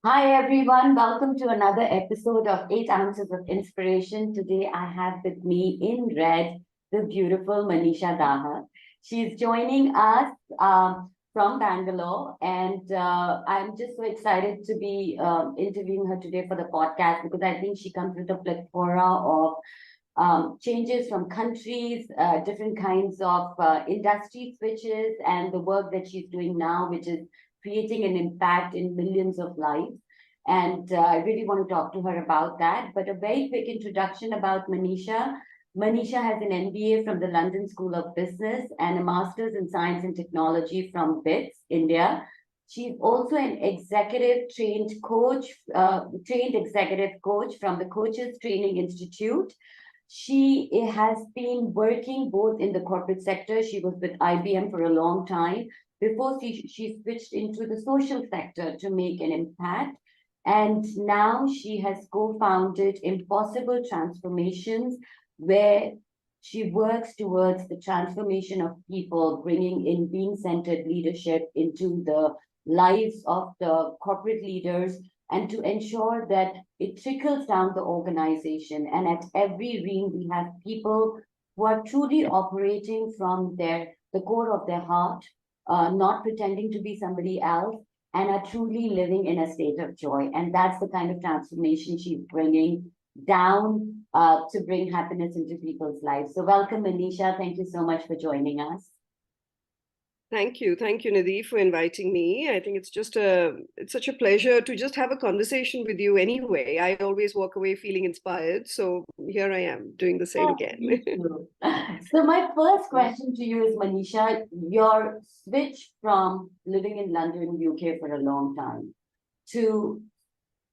Hi everyone, welcome to another episode of 8 Ounces of Inspiration. Today I have with me in red the beautiful Manisha Dahad. She's joining us from Bangalore, and I'm just so excited to be interviewing her today for the podcast because I think she comes with a plethora of changes from countries, different kinds of industry switches, and the work that she's doing now, which is creating an impact in millions of lives. And I really want to talk to her about that. But a very quick introduction about Manisha. Manisha has an MBA from the London School of Business and a Master's in Science and Technology from BITS, India. She's also an trained executive coach from the Coaches Training Institute. She has been working both in the corporate sector. She was with IBM for a long time before she switched into the social sector to make an impact. And now she has co-founded Impossible Transformations, where she works towards the transformation of people, bringing in being-centered leadership into the lives of the corporate leaders and to ensure that it trickles down the organization. And at every ring, we have people who are truly operating from the core of their heart, not pretending to be somebody else, and are truly living in a state of joy. And that's the kind of transformation she's bringing down to bring happiness into people's lives. So welcome, Manisha. Thank you so much for joining us. Thank you, Nidhi, for inviting me. I think it's such a pleasure to just have a conversation with you anyway. I always walk away feeling inspired, so here I am doing the same again. So my first question to you is, Manisha, your switch from living in London, UK for a long time to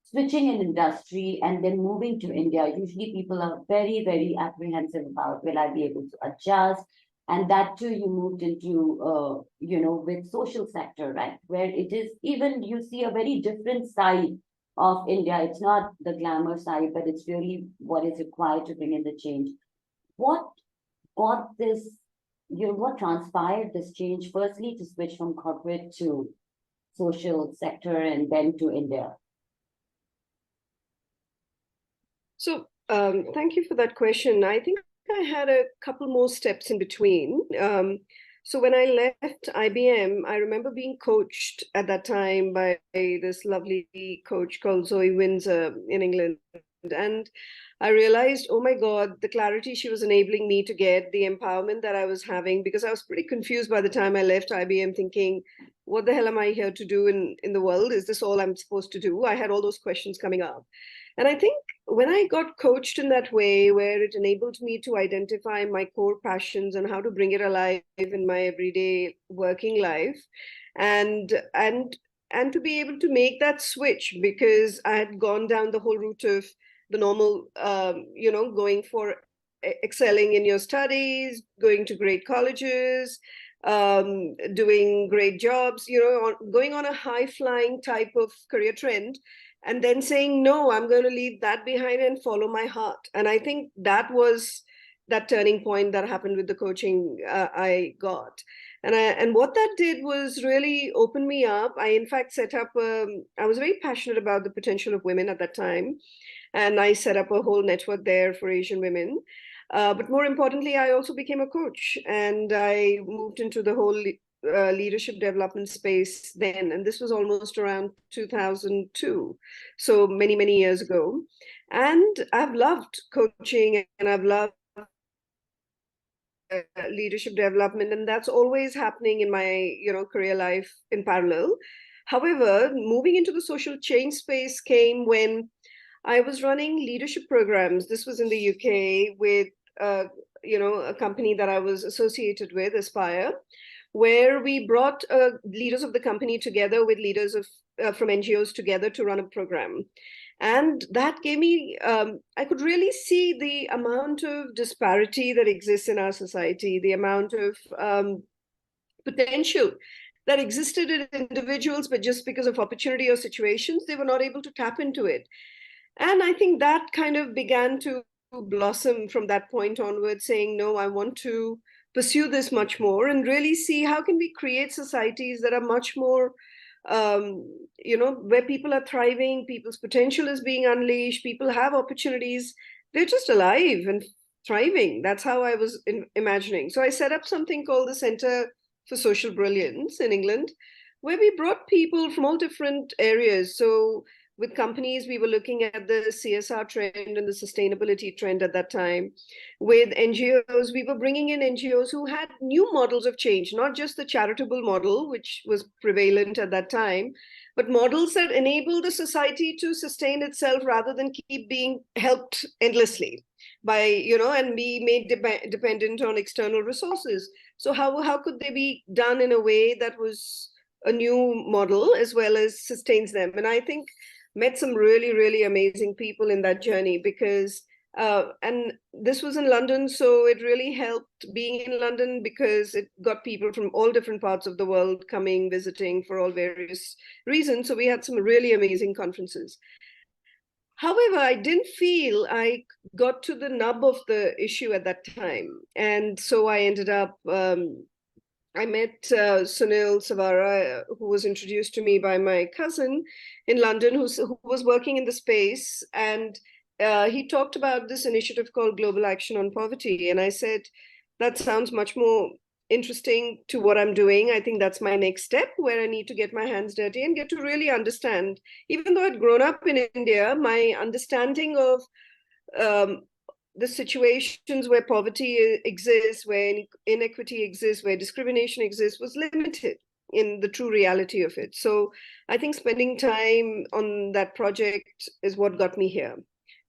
switching an industry and then moving to India. Usually people are very, very apprehensive about, will I be able to adjust? And that too, you moved into, with social sector, right? Where it is even, you see a very different side of India. It's not the glamour side, but it's really what is required to bring in the change. What got this, what transpired this change, firstly, to switch from corporate to social sector and then to India? So thank you for that question. I think I had a couple more steps in between. So when I left IBM, I remember being coached at that time by this lovely coach called Zoe Windsor in England. And I realized, oh my God, the clarity she was enabling me to get, the empowerment that I was having, because I was pretty confused by the time I left IBM, thinking, what the hell am I here to do in the world? Is this all I'm supposed to do? I had all those questions coming up. And I think when I got coached in that way, where it enabled me to identify my core passions and how to bring it alive in my everyday working life, and to be able to make that switch, because I had gone down the whole route of the normal, going for excelling in your studies, going to great colleges, doing great jobs, going on a high flying type of career trend, and then saying, no, I'm going to leave that behind and follow my heart. And I think that was that turning point that happened with the coaching I got. And what that did was really open me up. I, in fact, set up, I was very passionate about the potential of women at that time. And I set up a whole network there for Asian women. But more importantly, I also became a coach, and I moved into the whole leadership development space then. And this was almost around 2002. So many years ago. And I've loved coaching, and I've loved leadership development, and that's always happening in my career life in parallel. However, moving into the social change space came when I was running leadership programs. This was in the UK with a company that I was associated with, Aspire, where we brought leaders of the company together with leaders of from NGOs together to run a program. And that gave me, I could really see the amount of disparity that exists in our society, the amount of potential that existed in individuals, but just because of opportunity or situations, they were not able to tap into it. And I think that kind of began to blossom from that point onward, saying, no, I want to pursue this much more and really see how can we create societies that are much more where people are thriving, people's potential is being unleashed, people have opportunities, they're just alive and thriving. That's how I was imagining. So I set up something called the Center for Social Brilliance in England, where we brought people from all different areas. So with companies, we were looking at the CSR trend and the sustainability trend at that time. With NGOs, we were bringing in NGOs who had new models of change, not just the charitable model, which was prevalent at that time, but models that enable the society to sustain itself rather than keep being helped endlessly by, and be made dependent on external resources. So how could they be done in a way that was a new model as well as sustains them? And I think met some really, really amazing people in that journey because, and this was in London, so it really helped being in London because it got people from all different parts of the world coming, visiting for all various reasons. So we had some really amazing conferences. However, I didn't feel I got to the nub of the issue at that time. And so I ended up, I met Sunil Savara, who was introduced to me by my cousin in London, who was working in the space. And he talked about this initiative called Global Action on Poverty. And I said, that sounds much more interesting to what I'm doing. I think that's my next step where I need to get my hands dirty and get to really understand. Even though I'd grown up in India, my understanding of the situations where poverty exists, where inequity exists, where discrimination exists was limited in the true reality of it. So I think spending time on that project is what got me here.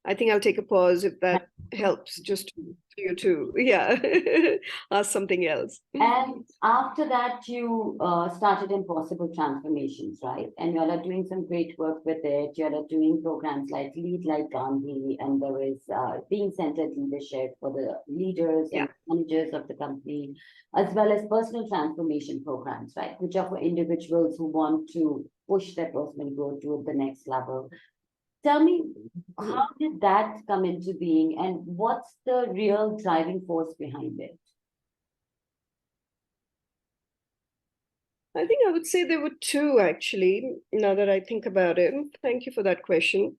I think I'll take a pause if that helps, just for you to, ask something else. And after that, you started Impossible Transformations, right? And you all are doing some great work with it. You all are doing programs like Lead-Like-Gandhi, and there is being centered leadership for the leaders and managers of the company, as well as personal transformation programs, right? Which are for individuals who want to push their personal growth to the next level. Tell me, how did that come into being, and what's the real driving force behind it? I think I would say there were two, actually, now that I think about it. Thank you for that question.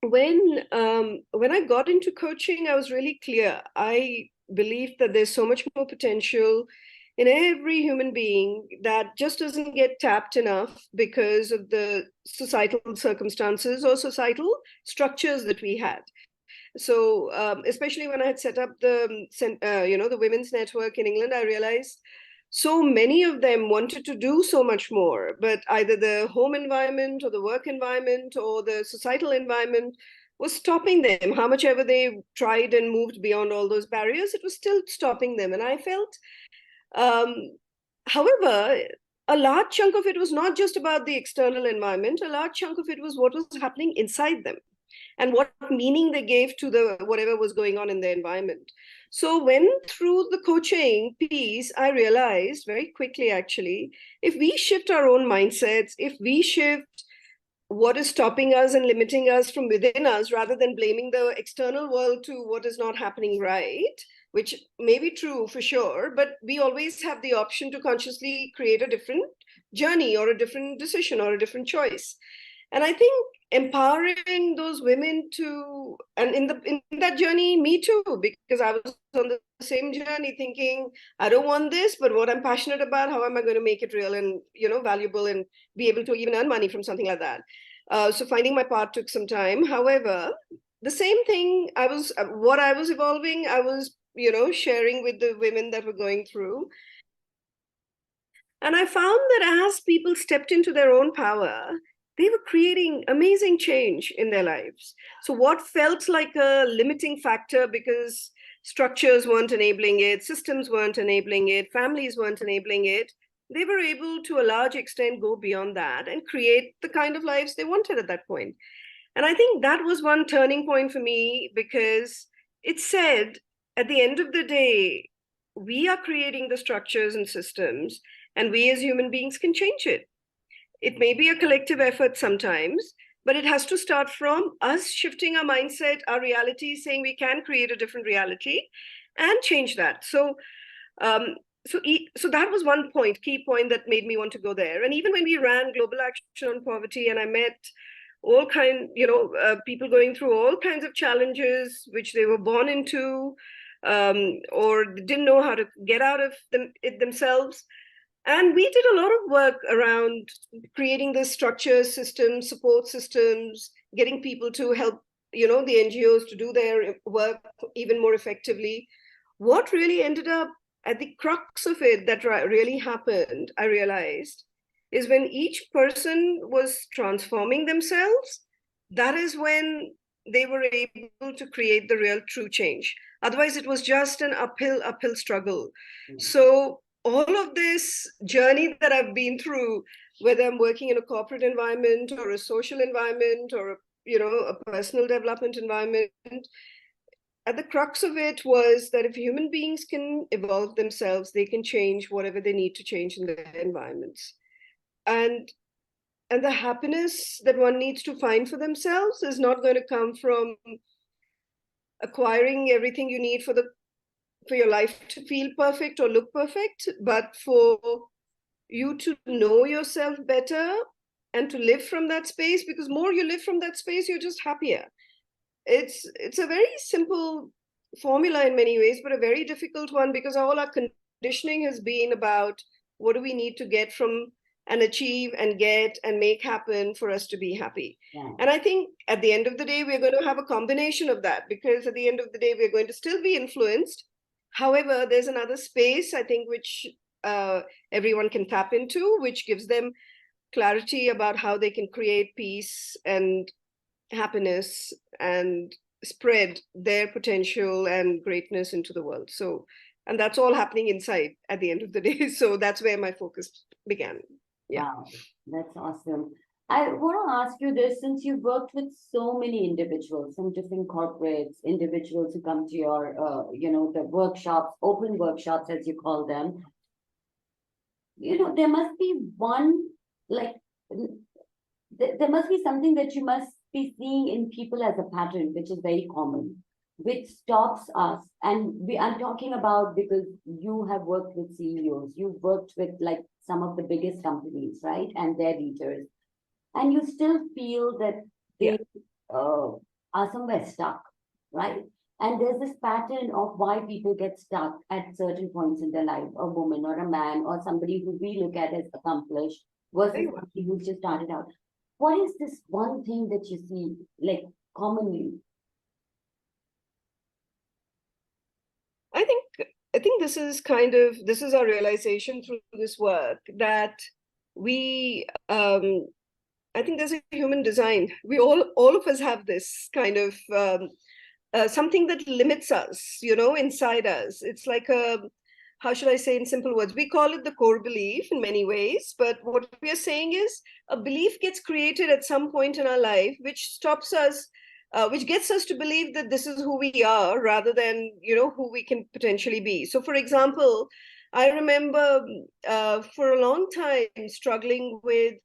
When I got into coaching, I was really clear. I believe that there's so much more potential in every human being that just doesn't get tapped enough because of the societal circumstances or societal structures that we had. So especially when I had set up the women's network in England, I realized so many of them wanted to do so much more, but either the home environment or the work environment or the societal environment was stopping them. How much ever they tried and moved beyond all those barriers, it was still stopping them. And I felt, however, a large chunk of it was not just about the external environment. A large chunk of it was what was happening inside them and what meaning they gave to the whatever was going on in the environment. So when through the coaching piece, I realized very quickly, actually, if we shift our own mindsets, if we shift what is stopping us and limiting us from within us, rather than blaming the external world to what is not happening right, which may be true for sure, but we always have the option to consciously create a different journey or a different decision or a different choice. And I think empowering those women to, and in that journey, me too, because I was on the same journey thinking, I don't want this, but what I'm passionate about, how am I going to make it real and, valuable and be able to even earn money from something like that? So finding my path took some time. However, the same thing, what I was evolving, I was, sharing with the women that were going through. And I found that as people stepped into their own power, they were creating amazing change in their lives. So what felt like a limiting factor because structures weren't enabling it, systems weren't enabling it, families weren't enabling it, they were able to a large extent go beyond that and create the kind of lives they wanted at that point. And I think that was one turning point for me because it said, at the end of the day, we are creating the structures and systems, and we as human beings can change it. It may be a collective effort sometimes, but it has to start from us shifting our mindset, our reality, saying we can create a different reality and change that. So so that was one key point that made me want to go there. And even when we ran Global Action on Poverty, and I met people going through all kinds of challenges which they were born into, or didn't know how to get out of it themselves. And we did a lot of work around creating the structures, systems, support systems, getting people to help, the NGOs to do their work even more effectively. What really ended up at the crux of it that really happened, I realized, is when each person was transforming themselves, that is when they were able to create the real true change. Otherwise, it was just an uphill struggle. So all of this journey that I've been through, whether I'm working in a corporate environment or a social environment or a personal development environment, at the crux of it was that if human beings can evolve themselves, they can change whatever they need to change in their environments. And the happiness that one needs to find for themselves is not going to come from acquiring everything you need for your life to feel perfect or look perfect, but for you to know yourself better and to live from that space, because more you live from that space, you're just happier. It's a very simple formula in many ways, but a very difficult one, because all our conditioning has been about what do we need to get from and achieve and get and make happen for us to be happy. Yeah. And I think at the end of the day, we're going to have a combination of that, because at the end of the day, we're going to still be influenced. However, there's another space, I think, which everyone can tap into, which gives them clarity about how they can create peace and happiness and spread their potential and greatness into the world. So, and that's all happening inside at the end of the day. So that's where my focus began. Yeah. Wow, that's awesome. I want to ask you this, since you've worked with so many individuals from different corporates, individuals who come to your, the workshops, open workshops, as you call them, there must be there must be something that you must be seeing in people as a pattern, which is very common, which stops us. And I'm talking about, because you have worked with CEOs, you've worked with like some of the biggest companies, right? And their leaders. And you still feel that they are somewhere stuck, right? And there's this pattern of why people get stuck at certain points in their life, a woman or a man or somebody who we look at as accomplished versus somebody who's just started out. What is this one thing that you see, like, commonly? I think this is our realization through this work, that I think there's a human design. We all of us have this kind of something that limits us, inside us. It's like how should I say in simple words? We call it the core belief in many ways, but what we are saying is a belief gets created at some point in our life, which stops us, which gets us to believe that this is who we are rather than, who we can potentially be. So, for example, I remember for a long time struggling with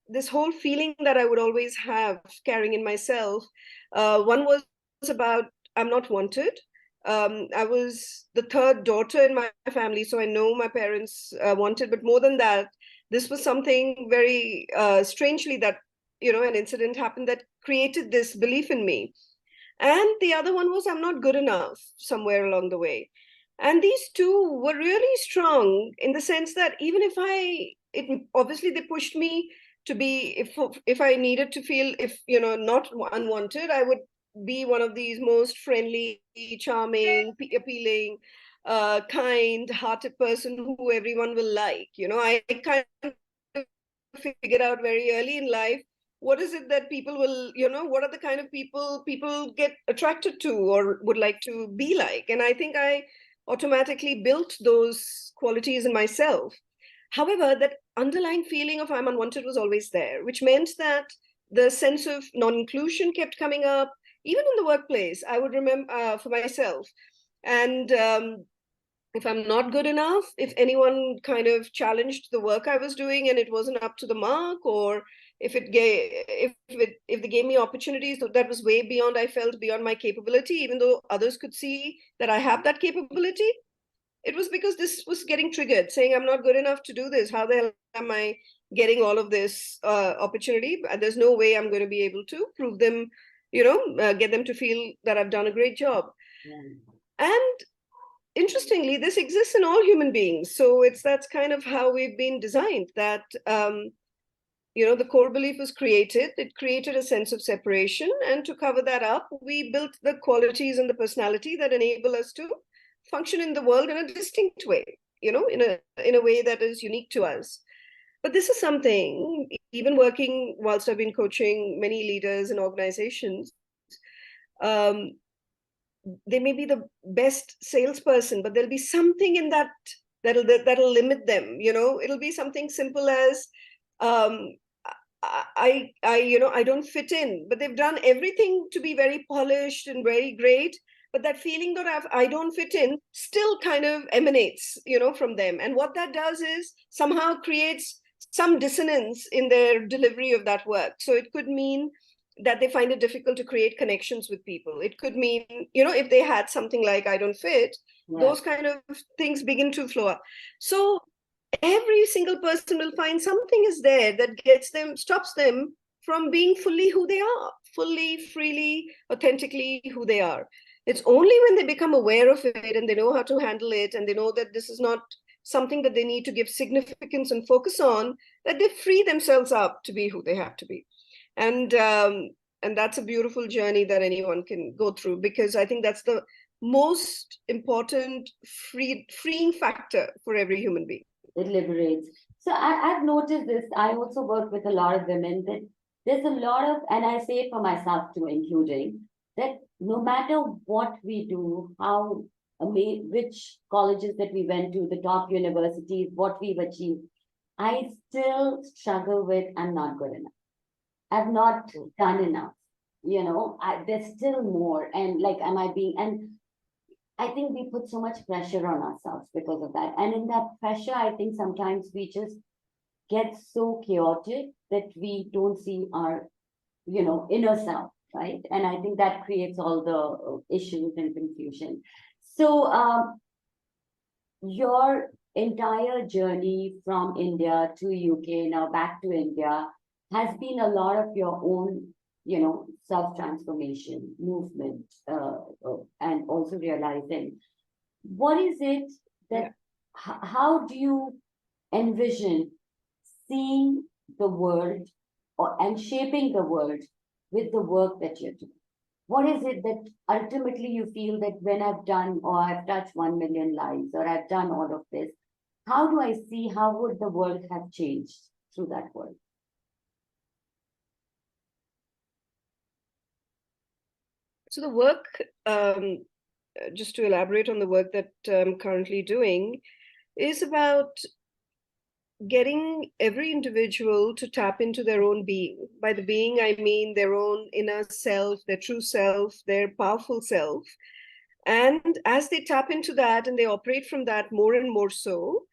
this whole feeling that I would always have carrying in myself. One was about I'm not wanted. I was the third daughter in my family, so I know my parents wanted, but more than that, this was something very strangely that, an incident happened that created this belief in me. And the other one was I'm not good enough somewhere along the way. And these two were really strong in the sense that even if obviously they pushed me to be, if I needed to feel, not unwanted, I would be one of these most friendly, charming, appealing, kind-hearted person who everyone will like. I kind of figured out very early in life, what is it that people will, what are the kind of people get attracted to or would like to be like? And I think I automatically built those qualities in myself. However, that underlying feeling of I'm unwanted was always there, which meant that the sense of non-inclusion kept coming up, even in the workplace. I would remember for myself. And if I'm not good enough, if anyone kind of challenged the work I was doing and it wasn't up to the mark, or if they gave me opportunities that was way beyond, I felt beyond my capability, even though others could see that I have that capability, it was because this was getting triggered, saying, I'm not good enough to do this. How the hell am I getting all of this opportunity? There's no way I'm going to be able to prove them, get them to feel that I've done a great job. Yeah. And interestingly, this exists in all human beings. So that's kind of how we've been designed, that the core belief was created. It created a sense of separation. And to cover that up, we built the qualities and the personality that enable us to function in the world in a distinct way, in a way that is unique to us. But this is something, even working whilst I've been coaching many leaders and organizations, they may be the best salesperson, but there'll be something in that'll limit them. It'll be something simple as, I don't fit in, but they've done everything to be very polished and very great. But that feeling that I don't fit in still kind of emanates, from them. And what that does is somehow creates some dissonance in their delivery of that work. So it could mean that they find it difficult to create connections with people. It could mean, if they had something like I don't fit, those kind of things begin to flow up. So every single person will find something is there that stops them from being fully who they are, fully, freely, authentically who they are. It's only when they become aware of it and they know how to handle it, and they know that this is not something that they need to give significance and focus on, that they free themselves up to be who they have to be. And that's a beautiful journey that anyone can go through, because I think that's the most important freeing factor for every human being. It liberates. So I've noticed this. I also work with a lot of women, that there's a lot of, and I say it for myself too, including, that no matter what we do, which colleges that we went to, the top universities, what we've achieved, I still struggle with, I'm not good enough. I've not done enough. There's still more. And like, and I think we put so much pressure on ourselves because of that. And in that pressure, I think sometimes we just get so chaotic that we don't see our, inner self, right? And I think that creates all the issues and confusion. So your entire journey from India to UK, now back to India, has been a lot of your own, self-transformation movement, and also realizing, what is it that, how do you envision seeing the world and shaping the world with the work that you're doing? What is it that ultimately you feel that when I've done, or I've touched 1 million lives, or I've done all of this, how do I see, how would the world have changed through that work? So the work, just to elaborate on the work that I'm currently doing, is about getting every individual to tap into their own being. By the being, I mean their own inner self, their true self, their powerful self. And as they tap into that and they operate from that more and more so,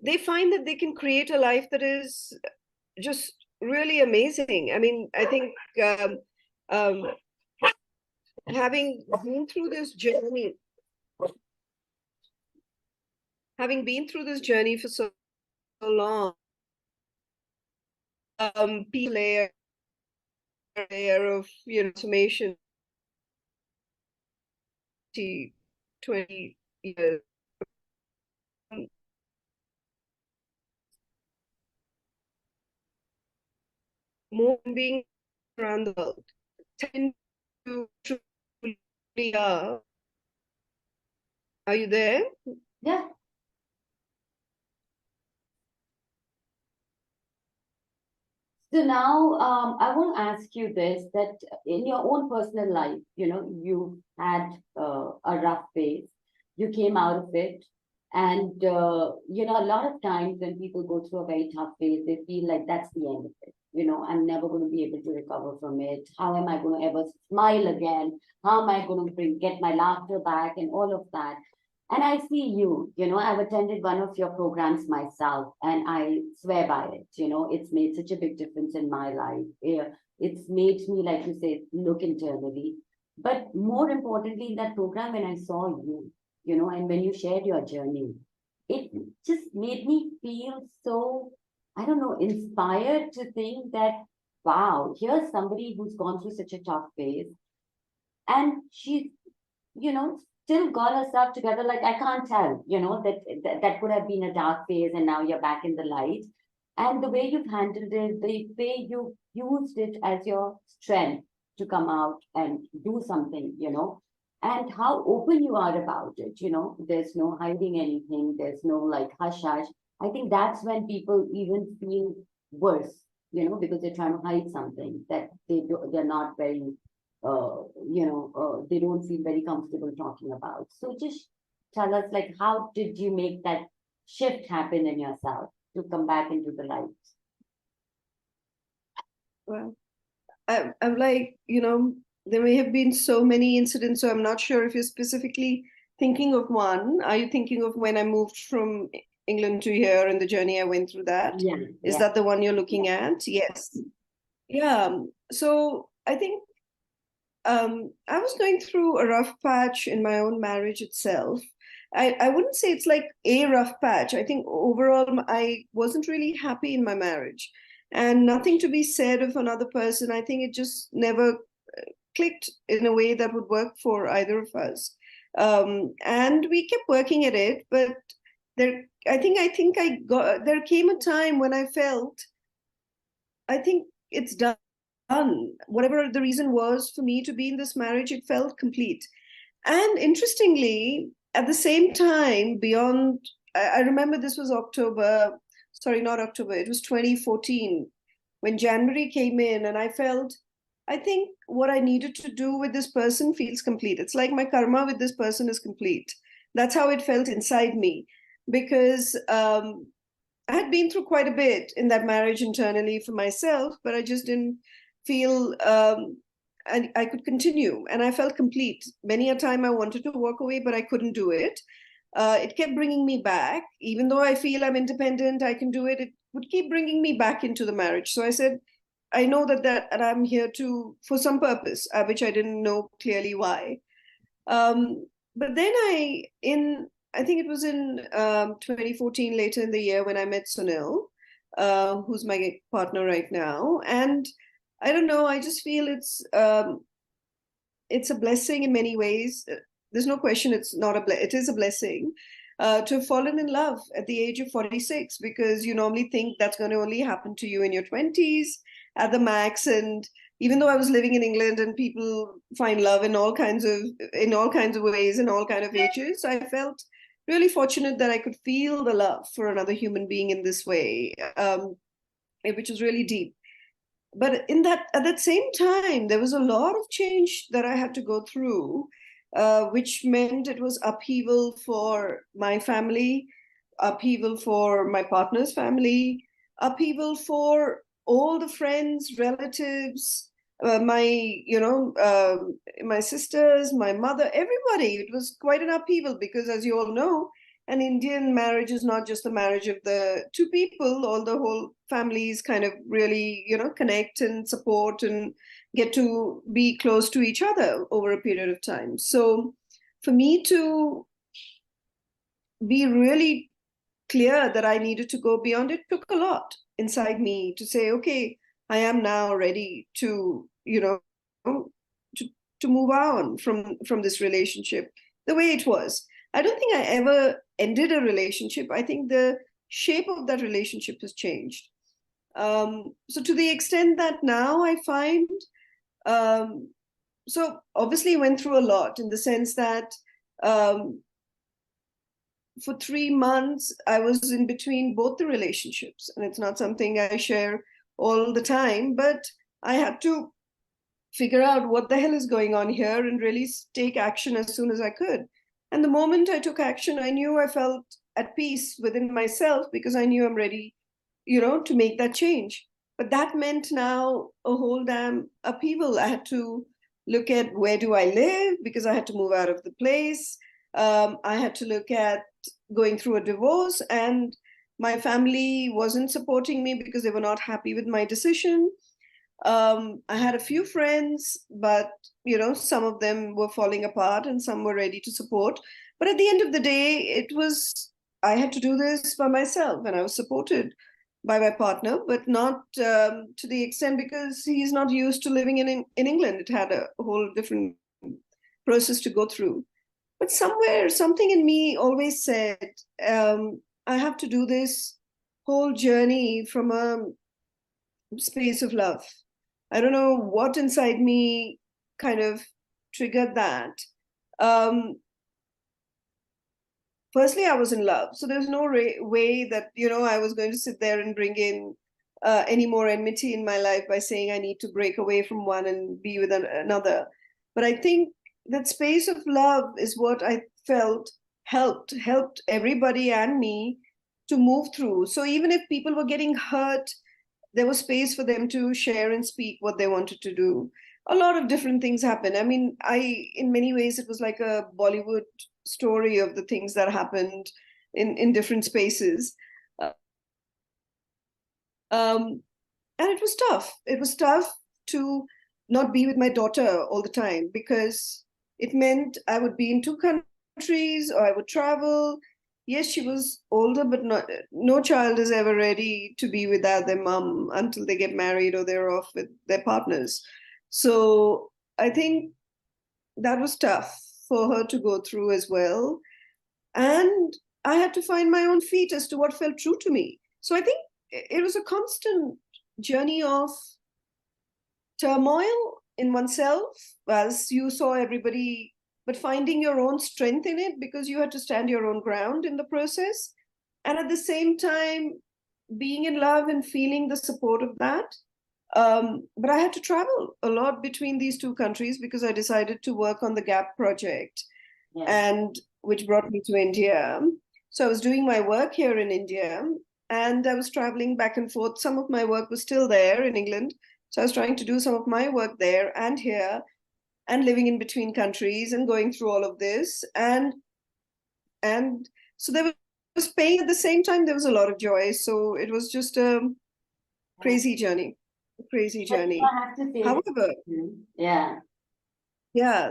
they find that they can create a life that is just really amazing. I mean, I think having been through this journey for so long, layer of transformation, 20 years, more being around the world, tend to truly are. Are you there? Yeah. So now I want to ask you this, that in your own personal life, you had a rough phase, you came out of it. And, a lot of times when people go through a very tough phase, they feel like that's the end of it. I'm never going to be able to recover from it. How am I going to ever smile again? How am I going to get my laughter back and all of that? And I see you, I've attended one of your programs myself, and I swear by it. It's made such a big difference in my life. It's made me, like you say, look internally. But more importantly, in that program, when I saw you, and when you shared your journey, it just made me feel so, I don't know, inspired to think that, wow, here's somebody who's gone through such a tough phase, and she's, still got herself together. Like, I can't tell, that could have been a dark phase and now you're back in the light. And the way you've handled it, the way you used it as your strength to come out and do something, and how open you are about it, there's no hiding anything, there's no like hush hush. I think that's when people even feel worse, because they're trying to hide something that they're not very they don't feel very comfortable talking about. So just tell us, like, how did you make that shift happen in yourself to come back into the light? Well, I'm like, there may have been so many incidents, so I'm not sure if you're specifically thinking of one. Are you thinking of when I moved from England to here and the journey I went through that? Yeah. Is that the one you're looking at? Yes. Yeah. So I think I was going through a rough patch in my own marriage itself. I wouldn't say it's like a rough patch. I think overall, I wasn't really happy in my marriage, and nothing to be said of another person. I think it just never clicked in a way that would work for either of us. And we kept working at it, but there came a time when I felt, I think it's done. Whatever the reason was for me to be in this marriage, it felt complete. And interestingly, at the same time, I remember this was October, sorry, not October, it was 2014, when January came in, and I felt, I think what I needed to do with this person feels complete. It's like my karma with this person is complete. That's how it felt inside me, because I had been through quite a bit in that marriage internally for myself, but I just didn't feel I could continue, and I felt complete. Many a time I wanted to walk away, but I couldn't do it. It kept bringing me back. Even though I feel I'm independent, I can do it, it would keep bringing me back into the marriage. So I said, I know that I'm here for some purpose, which I didn't know clearly why. But then I think it was in 2014, later in the year, when I met Sunil, who's my partner right now. And I don't know, I just feel it's a blessing in many ways. There's no question it is a blessing to have fallen in love at the age of 46, because you normally think that's going to only happen to you in your 20s at the max. And even though I was living in England and people find love in all kinds of ways, in all kinds of ages, I felt really fortunate that I could feel the love for another human being in this way, which is really deep. But at that same time, there was a lot of change that I had to go through, which meant it was upheaval for my family, upheaval for my partner's family, upheaval for all the friends, relatives, my sisters, my mother, everybody. It was quite an upheaval, because, as you all know, an Indian marriage is not just the marriage of the two people. All the whole families kind of really, connect and support and get to be close to each other over a period of time. So for me to be really clear that I needed to go beyond it took a lot inside me to say, okay, I am now ready to, to move on from this relationship the way it was. I don't think I ever ended a relationship. I think the shape of that relationship has changed. So to the extent that now I find, so obviously went through a lot, in the sense that for 3 months, I was in between both the relationships. And it's not something I share all the time, but I had to figure out what the hell is going on here and really take action as soon as I could. And the moment I took action, I knew I felt at peace within myself, because I knew I'm ready, to make that change. But that meant now a whole damn upheaval. I had to look at, where do I live? Because I had to move out of the place. I had to look at going through a divorce, and my family wasn't supporting me because they were not happy with my decision. I had a few friends, but some of them were falling apart and some were ready to support. But at the end of the day, I had to do this by myself, and I was supported by my partner, but not to the extent, because he's not used to living in England. It had a whole different process to go through. But somewhere, something in me always said, I have to do this whole journey from a space of love. I don't know what inside me kind of triggered that. Firstly, I was in love. So there's no way that, I was going to sit there and bring in any more enmity in my life by saying I need to break away from one and be with another. But I think that space of love is what I felt helped everybody and me to move through. So even if people were getting hurt, there was space for them to share and speak what they wanted to do. A lot of different things happened. I mean, in many ways, it was like a Bollywood story of the things that happened in different spaces. And it was tough. It was tough to not be with my daughter all the time, because it meant I would be in two countries, or I would travel. Yes, she was older, but no child is ever ready to be without their mom until they get married or they're off with their partners. So I think that was tough for her to go through as well. And I had to find my own feet as to what felt true to me. So I think it was a constant journey of turmoil in oneself, as you saw everybody, but finding your own strength in it, because you had to stand your own ground in the process. And at the same time, being in love and feeling the support of that. But I had to travel a lot between these two countries, because I decided to work on the GAP project, and which brought me to India. So I was doing my work here in India, and I was traveling back and forth. Some of my work was still there in England. So I was trying to do some of my work there and here, and living in between countries and going through all of this. And so there was pain at the same time. There was a lot of joy. So it was just a crazy journey. Crazy journey. I have to say, however,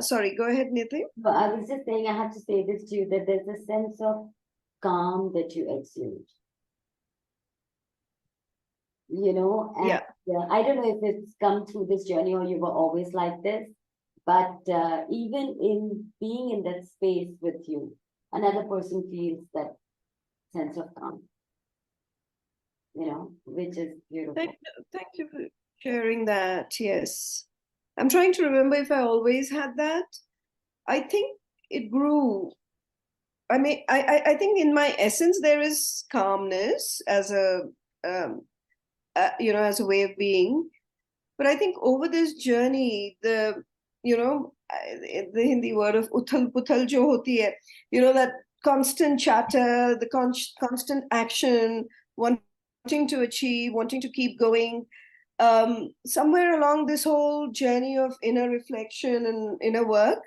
sorry, go ahead, Nitin. But I was just saying, I have to say this to you, that there's a sense of calm that you exude. And I don't know if it's come through this journey or you were always like this, but even in being in that space with you, another person feels that sense of calm, which is beautiful. Thank you for sharing that. Yes. I'm trying to remember if I always had that. I think it grew. I mean, I think in my essence, there is calmness as as a way of being. But I think over this journey, the Hindi word of uthal puthal jo hoti hai, that constant chatter, the constant action, wanting to achieve, wanting to keep going. Somewhere along this whole journey of inner reflection and inner work,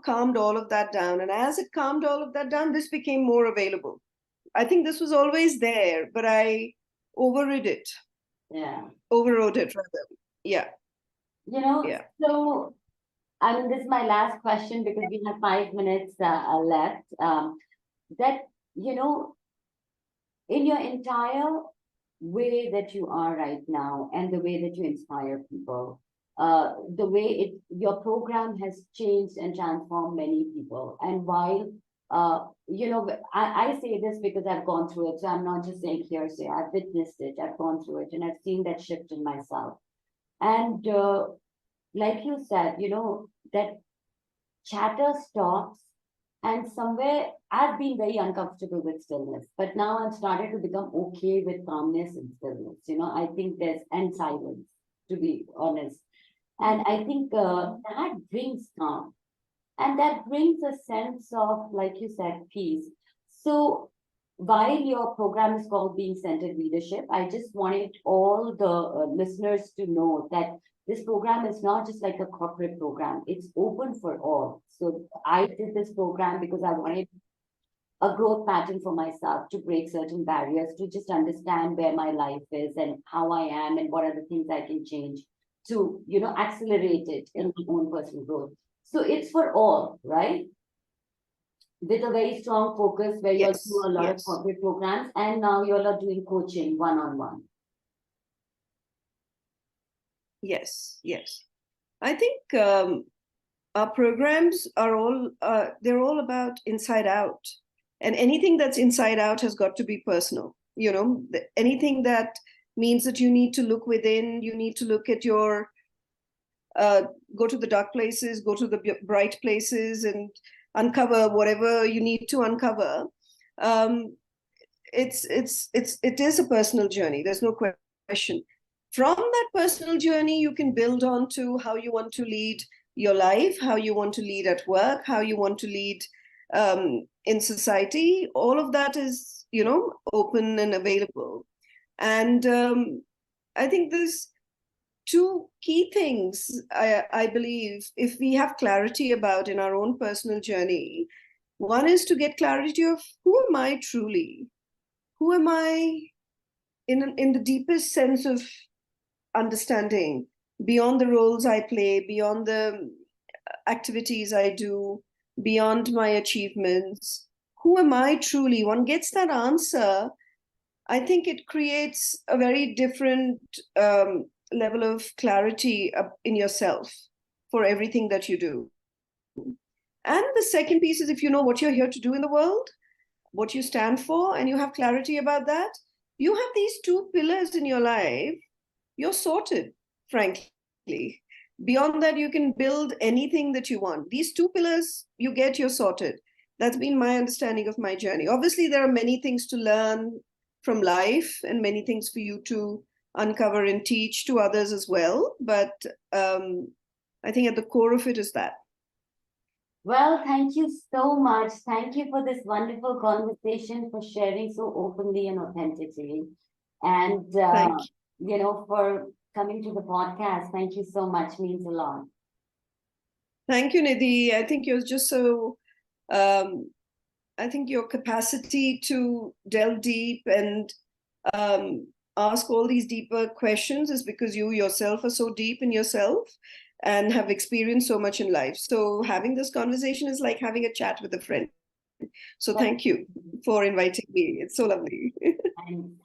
calmed all of that down. And as it calmed all of that down, this became more available. I think this was always there, but I overrode it. Overrode it, rather. So, I mean, this is my last question, because we have 5 minutes left. That, in your entire way that you are right now, and the way that you inspire people, the way your program has changed and transformed many people. And while I say this because I've gone through it, so I'm not just saying hearsay. I've witnessed it, I've gone through it, and I've seen that shift in myself. And like you said, that chatter stops, and somewhere I've been very uncomfortable with stillness, but now I've started to become okay with calmness and stillness. I think and silence, to be honest. And I think that brings calm. And that brings a sense of, like you said, peace. So while your program is called Being Centered Leadership, I just wanted all the listeners to know that this program is not just like a corporate program. It's open for all. So I did this program because I wanted a growth pattern for myself, to break certain barriers, to just understand where my life is and how I am and what are the things I can change to, accelerate it in my own personal growth. So it's for all, right? with a very strong focus where you all Yes, do a lot of yes, corporate programs, and now you all are doing coaching one-on-one. yes, yes. I think our programs are all, they're all about inside out. And anything that's inside out has got to be personal. You know, anything that means that you need to look within, you need to look at your, go to the dark places, go to the bright places, and uncover whatever you need to uncover. It is a personal journey. There's no question. From that personal journey, you can build on to how you want to lead your life, how you want to lead at work, how you want to lead in society. All of that is, you know, open and available. And I think there's two key things I believe if we have clarity about in our own personal journey. One is to get clarity of who am I truly? Who am I in the deepest sense of understanding, beyond the roles I play, beyond the activities I do, beyond my achievements? Who am I truly? One gets that answer, I think it creates a very different level of clarity in yourself for everything that you do. And the second piece is if you know what you're here to do in the world, what you stand for, and you have clarity about that, you have these two pillars in your life, you're sorted, frankly. Beyond that, you can build anything that you want. These two pillars, you get, you're sorted. That's been my understanding of my journey. Obviously, there are many things to learn from life and many things for you to uncover and teach to others as well. But I think at the core of it is that. Well, thank you so much. Thank you for this wonderful conversation, for sharing so openly and authentically. And, Thank you. you know, for coming to the podcast. Thank you so much. Means a lot. Thank you, Nidhi. I think you're just so, I think your capacity to delve deep and ask all these deeper questions is because you yourself are so deep in yourself and have experienced so much in life. So having this conversation is like having a chat with a friend. So thank you for inviting me. It's so lovely. And